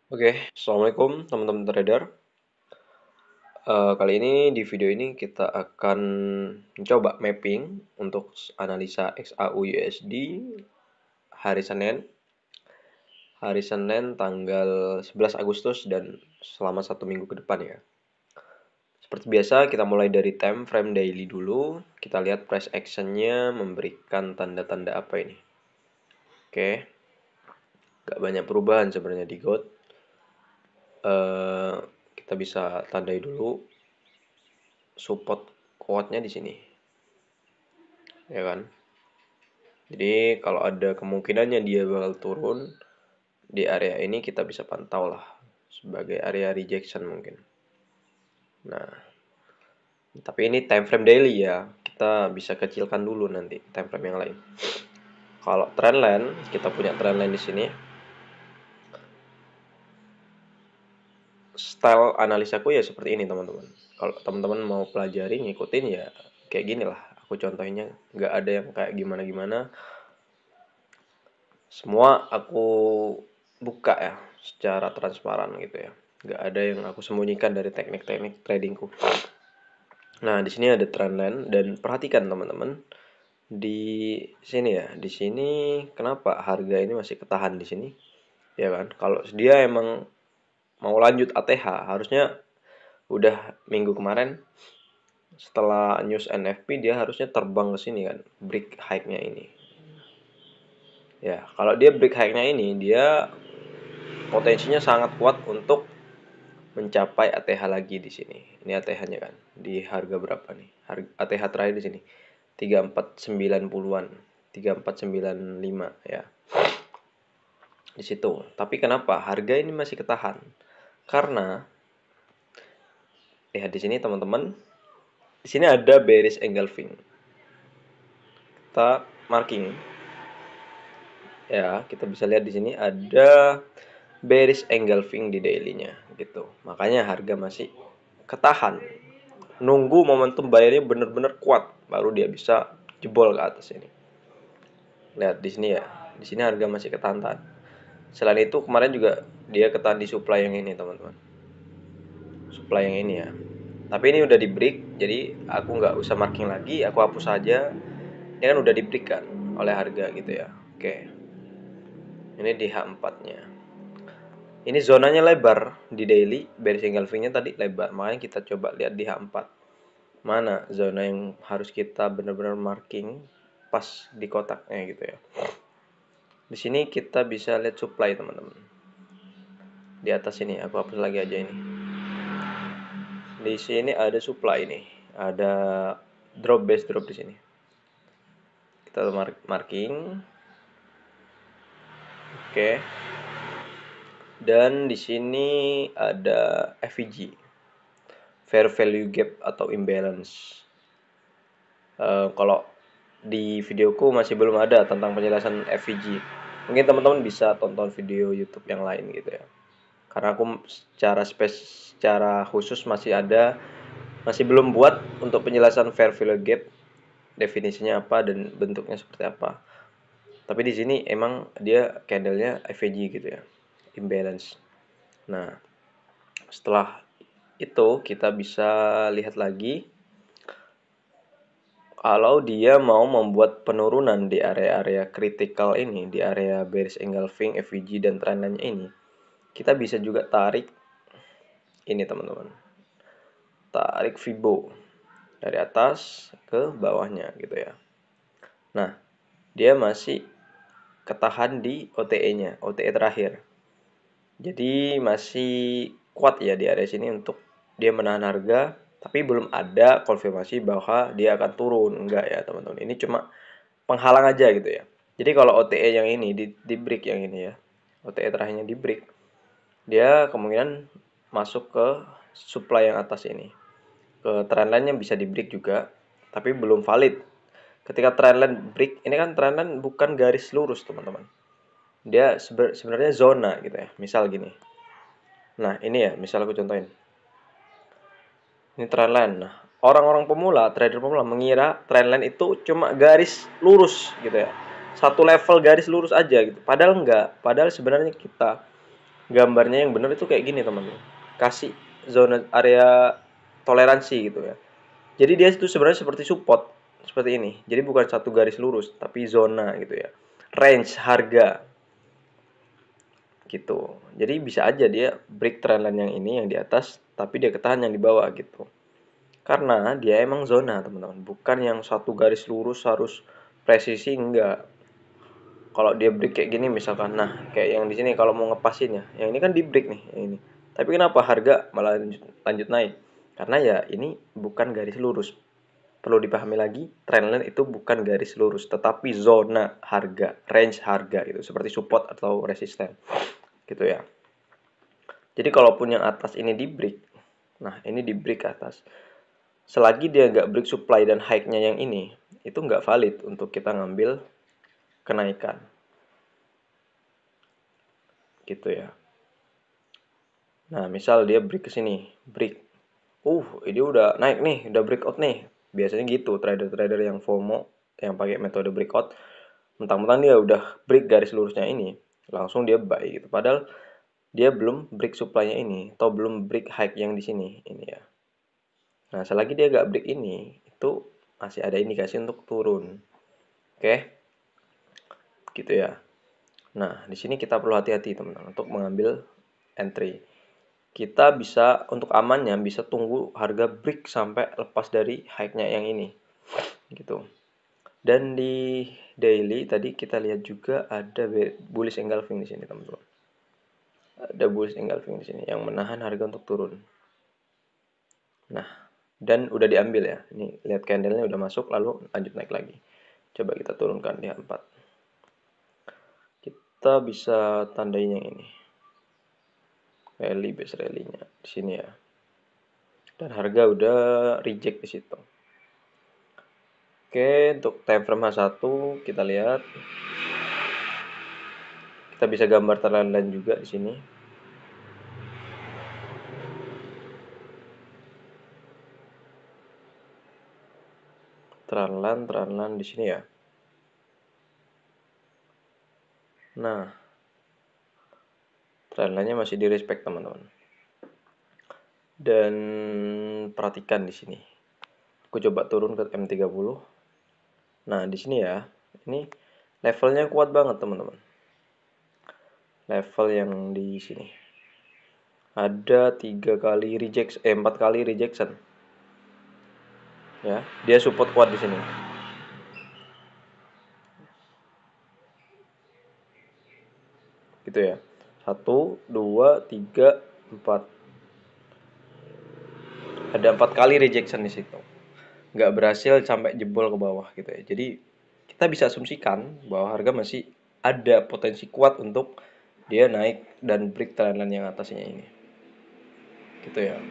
Oke, assalamualaikum teman-teman trader. Kali ini di video ini kita akan mencoba mapping untuk analisa XAU USD hari Senin, tanggal 11 Agustus dan selama 1 minggu ke depan ya. Seperti biasa kita mulai dari time frame daily dulu. Kita lihat price actionnya memberikan tanda-tanda apa ini. Oke, gak banyak perubahan sebenarnya di gold. Eh, kita bisa tandai dulu support kuatnya di sini, ya kan? Jadi kalau ada kemungkinannya dia bakal turun di area ini, kita bisa pantau lah sebagai area rejection mungkin. Nah, tapi ini time frame daily ya, kita bisa kecilkan dulu nanti time frame yang lain. Kalau trendline, kita punya trendline di sini. Style analisaku ya seperti ini teman-teman. Kalau teman-teman mau pelajari ngikutin ya kayak gini lah. Aku contohnya nggak ada yang kayak gimana-gimana. Semua aku buka ya secara transparan gitu ya. Nggak ada yang aku sembunyikan dari teknik-teknik tradingku. Nah, di sini ada trendline dan perhatikan teman-teman di sini ya. Di sini kenapa harga ini masih ketahan di sini? Ya kan? Kalau dia emang mau lanjut ATH, harusnya udah minggu kemarin setelah news NFP dia harusnya terbang ke sini kan, break high-nya ini. Ya, kalau dia break high-nya ini, dia potensinya sangat kuat untuk mencapai ATH lagi di sini. Ini ATH-nya kan. Di harga berapa nih? Harga ATH terakhir di sini 3490-an. 3495 ya. Di situ. Tapi kenapa harga ini masih ketahan? Karena lihat di sini teman-teman. Di sini ada bearish engulfing. Kita marking. Ya, kita bisa lihat di sini ada bearish engulfing di daily-nya gitu. Makanya harga masih ketahan. Nunggu momentum bayarnya benar-benar kuat baru dia bisa jebol ke atas ini. Lihat di sini ya. Di sini harga masih ketahan. Selain itu kemarin juga dia ketahan di supply yang ini, teman-teman. Supply yang ini ya. Tapi ini udah di break, jadi aku nggak usah marking lagi, aku hapus saja. Ini kan udah di break kan oleh harga gitu ya. Oke. Ini di H4-nya. Ini zonanya lebar di daily, bearish engulfing-nya tadi lebar. Makanya kita coba lihat di H4. Mana zona yang harus kita benar-benar marking pas di kotaknya gitu ya. Di sini kita bisa lihat supply teman-teman. Di atas ini aku hapus lagi aja ini. Di sini ada supply nih. Ada drop base drop di sini. Kita marking. Oke. Dan di sini ada FVG. Fair value gap atau imbalance. Kalau di videoku masih belum ada tentang penjelasan FVG. Mungkin teman-teman bisa tonton video YouTube yang lain gitu ya. Karena aku secara khusus masih belum buat untuk penjelasan fair value gap, definisinya apa dan bentuknya seperti apa. Tapi di sini emang dia candlenya FVG gitu ya, imbalance. Nah, setelah itu kita bisa lihat lagi kalau dia mau membuat penurunan di area-area kritikal ini, di area bearish engulfing, FVG dan trendline ini, kita bisa juga tarik ini teman-teman. Tarik Fibo dari atas ke bawahnya gitu ya. Nah, dia masih ketahan di OTE-nya, OTE terakhir. Jadi masih kuat ya di area sini untuk dia menahan harga, tapi belum ada konfirmasi bahwa dia akan turun. Enggak ya teman-teman, ini cuma penghalang aja gitu ya. Jadi kalau OTE yang ini di break yang ini ya, OTE terakhirnya di break, dia kemungkinan masuk ke supply yang atas ini. Ke trendline-nya bisa di break juga, tapi belum valid. Ketika trendline break, ini kan trendline bukan garis lurus teman-teman. Dia sebenarnya zona gitu ya. Misal gini. Nah ini ya, misal aku contohin. Ini trendline. Nah, orang-orang pemula, trader pemula mengira trendline itu cuma garis lurus gitu ya. Satu level garis lurus aja gitu. Padahal enggak. Padahal sebenarnya kita Gambarnya yang benar itu kayak gini teman-teman, kasih zona area toleransi gitu ya. Jadi dia itu sebenarnya seperti support seperti ini, jadi bukan satu garis lurus tapi zona gitu ya, range harga gitu. Jadi bisa aja dia break trendline yang ini yang di atas tapi dia ketahan yang di bawah gitu, karena dia emang zona teman-teman, bukan yang satu garis lurus harus presisi, enggak. Kalau dia break kayak gini misalkan, nah kayak yang di sini kalau mau ngepasin ya, yang ini kan di break nih yang ini, tapi kenapa harga malah lanjut naik? Karena ya ini bukan garis lurus. Perlu dipahami lagi, trendline itu bukan garis lurus tetapi zona harga, range harga gitu, seperti support atau resisten gitu ya. Jadi kalaupun yang atas ini di break, nah ini di break ke atas, selagi dia nggak break supply dan high-nya yang ini, itu nggak valid untuk kita ngambil kenaikan gitu ya. Nah, misal dia break ke sini, break. Ini udah naik nih, udah breakout nih. Biasanya gitu, trader-trader yang FOMO, yang pakai metode breakout, mentang-mentang dia udah break garis lurusnya ini, langsung dia buy gitu. Padahal dia belum break supply-nya ini, atau belum break high yang di sini, ini ya. Nah, selagi dia nggak break ini, itu masih ada indikasi untuk turun. Oke, gitu ya. Nah, di sini kita perlu hati-hati teman-teman untuk mengambil entry. Kita bisa untuk amannya bisa tunggu harga break sampai lepas dari high-nya yang ini gitu. Dan di daily tadi kita lihat juga ada bullish engulfing di sini teman-teman. Ada bullish engulfing di sini yang menahan harga untuk turun. Nah, dan udah diambil ya. Ini lihat candlenya udah masuk lalu lanjut naik lagi. Coba kita turunkan di H4. Kita bisa tandain yang ini. Rally base rally-nya di sini ya. Dan harga udah reject di situ. Oke, untuk time frame H1 kita lihat. Kita bisa gambar trendline juga di sini. Trendline di sini ya. Nah, trendline-nya masih di respect teman-teman. Dan perhatikan di sini. Aku coba turun ke M30. Nah, di sini ya. Ini levelnya kuat banget teman-teman. Level yang di sini. Ada 4 kali rejection. Ya, dia support kuat di sini. Gitu ya. 1, 2, 3, 4. Ada 4 kali rejection di situ. Nggak berhasil sampai jebol ke bawah gitu ya. Jadi kita bisa asumsikan bahwa harga masih ada potensi kuat untuk dia naik dan break trendline yang atasnya ini. Gitu ya.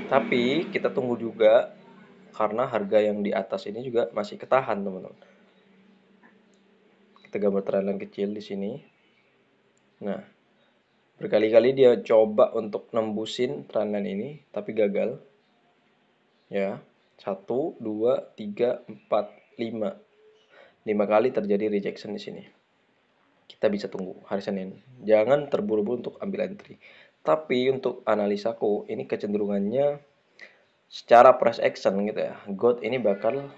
Tapi kita tunggu juga karena harga yang di atas ini juga masih ketahan, teman-teman. Kita gambar trendline kecil di sini. Nah, berkali-kali dia coba untuk nembusin trendline ini tapi gagal. Ya. 1, 2, 3, 4, 5. 5 kali terjadi rejection di sini. Kita bisa tunggu hari Senin. Jangan terburu-buru untuk ambil entry. Tapi untuk analisaku, ini kecenderungannya secara price action gitu ya. Gold ini bakal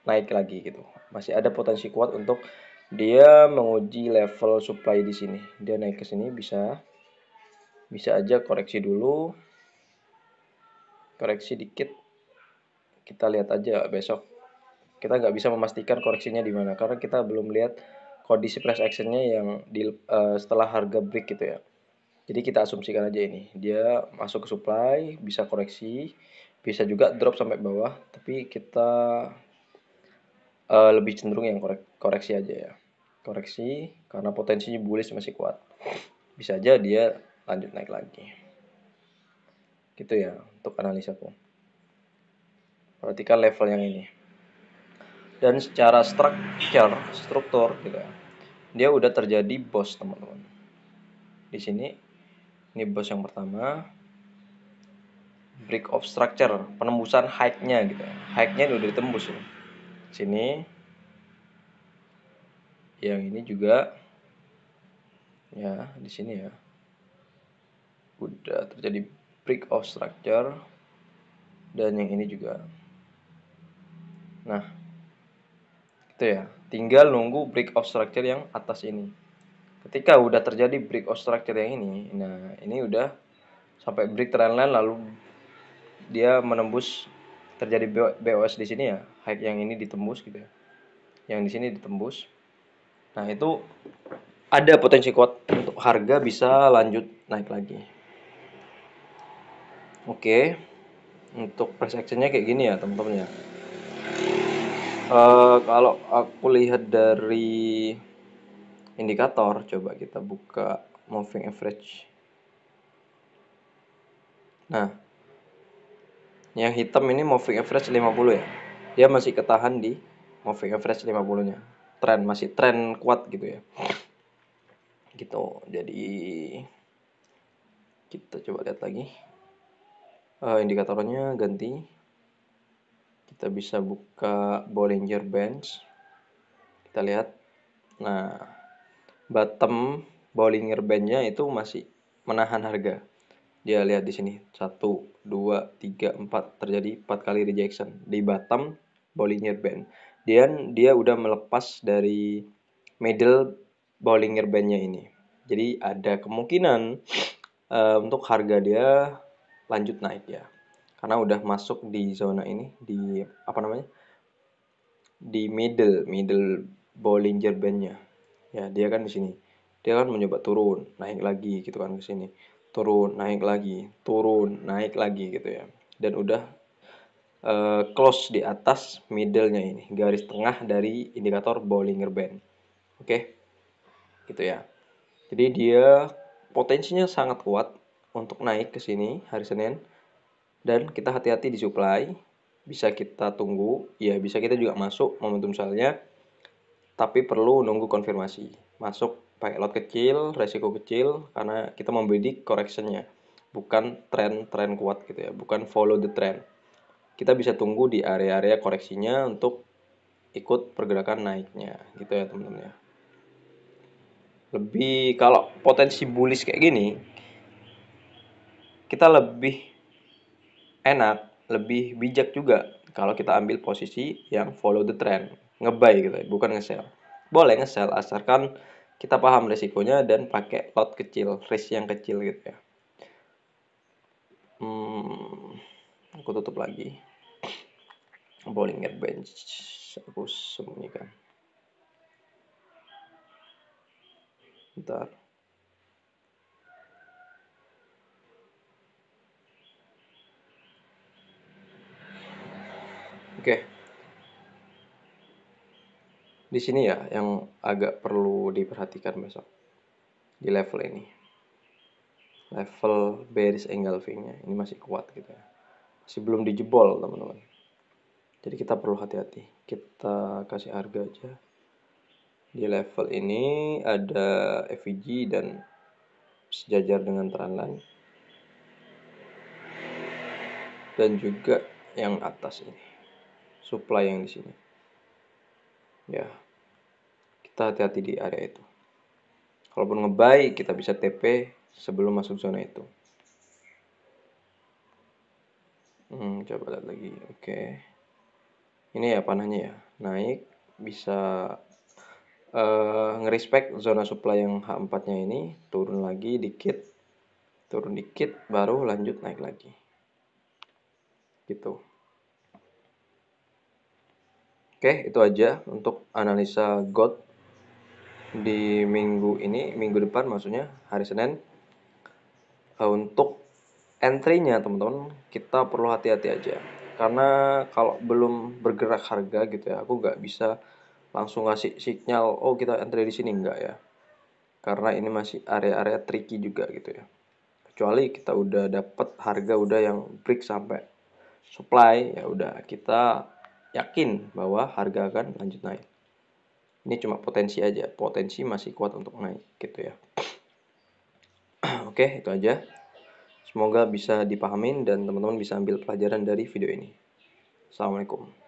naik lagi gitu. Masih ada potensi kuat untuk dia menguji level supply di sini. Dia naik ke sini bisa aja koreksi dulu. Koreksi dikit. Kita lihat aja besok. Kita nggak bisa memastikan koreksinya di mana karena kita belum lihat kondisi price actionnya yang setelah harga break gitu ya. Jadi kita asumsikan aja ini, dia masuk ke supply, bisa koreksi, bisa juga drop sampai bawah, tapi kita lebih cenderung yang koreksi aja ya. Koreksi karena potensinya bullish masih kuat. Bisa aja dia lanjut naik lagi. Gitu ya untuk analisaku. Perhatikan level yang ini. Dan secara struktur gitu ya. Dia udah terjadi boss teman-teman. Di sini ini boss yang pertama, break of structure, penembusan high-nya gitu. High-nya udah ditembus ya. Sini yang ini juga ya di sini ya. udah terjadi break of structure, dan yang ini juga. Nah, itu ya, tinggal nunggu break of structure yang atas ini. Ketika udah terjadi break of structure yang ini, nah ini udah sampai break trendline, lalu dia menembus, terjadi BOS di sini ya, high yang ini ditembus gitu ya, yang di sini ditembus. Nah itu ada potensi kuat untuk harga bisa lanjut naik lagi. Oke, untuk price actionnya kayak gini ya teman-teman ya. Kalau aku lihat dari indikator, coba kita buka moving average. Nah, yang hitam ini moving average 50 ya. Dia masih ketahan di moving average 50-nya. Masih tren kuat gitu ya. Gitu. Jadi kita coba lihat lagi. Indikatornya ganti. Kita bisa buka Bollinger Bands. Kita lihat. Nah, bottom Bollinger Band-nya itu masih menahan harga. Dia lihat di sini 1, 2, 3, 4 terjadi 4 kali rejection di bottom Bollinger Band. Dan dia udah melepas dari middle Bollinger Band-nya ini. Jadi ada kemungkinan untuk harga dia lanjut naik ya. Karena udah masuk di zona ini, di apa namanya? Di middle Bollinger Band-nya. Ya, dia kan di sini. Dia kan mencoba turun, naik lagi gitu kan ke sini. Turun, naik lagi, turun, naik lagi gitu ya. Dan udah close di atas middle-nya ini, garis tengah dari indikator Bollinger Band. Oke. Gitu ya. Jadi dia potensinya sangat kuat untuk naik ke sini hari Senin, dan kita hati-hati di supply. Bisa kita tunggu, ya bisa kita juga masuk momentum misalnya, tapi perlu nunggu konfirmasi. Masuk pakai lot kecil, resiko kecil, karena kita membidik correctionnya, bukan tren kuat gitu ya, bukan follow the trend. Kita bisa tunggu di area-area koreksinya untuk ikut pergerakan naiknya gitu ya teman-teman ya. Lebih kalau potensi bullish kayak gini, kita lebih enak, lebih bijak juga kalau kita ambil posisi yang follow the trend, ngebuy gitu ya, bukan nge-sell. Boleh nge-sell asalkan kita paham resikonya dan pakai lot kecil, risk yang kecil gitu ya. Aku tutup lagi. Bollinger Bands aku sembunyikan. Bentar. Oke. Di sini ya yang agak perlu diperhatikan besok. Di level ini. Level bearish engulfing-nya ini masih kuat gitu ya. Masih belum dijebol, teman-teman. Jadi kita perlu hati-hati. Kita kasih harga aja. Di level ini ada FVG dan sejajar dengan trendline. Dan juga yang atas ini. Supply yang di sini. Ya. Kita hati-hati di area itu. Kalaupun ngebuy, kita bisa TP sebelum masuk zona itu. Coba lihat lagi. Oke. Ini ya panahnya ya. Naik bisa ngerespek zona supply yang H4-nya ini, turun lagi dikit. Turun dikit baru lanjut naik lagi. Gitu. Oke, itu aja untuk analisa gold di minggu ini, minggu depan maksudnya, hari Senin. Untuk entry-nya teman-teman, kita perlu hati-hati aja. Karena kalau belum bergerak harga gitu ya, aku nggak bisa langsung ngasih sinyal, oh kita entry di sini, enggak ya. Karena ini masih area-area tricky juga gitu ya. Kecuali kita udah dapet harga udah yang break sampai supply, ya udah kita yakin bahwa harga akan lanjut naik. Ini cuma potensi aja, potensi masih kuat untuk naik gitu ya. Oke, itu aja. Semoga bisa dipahamin dan teman-teman bisa ambil pelajaran dari video ini. Assalamualaikum.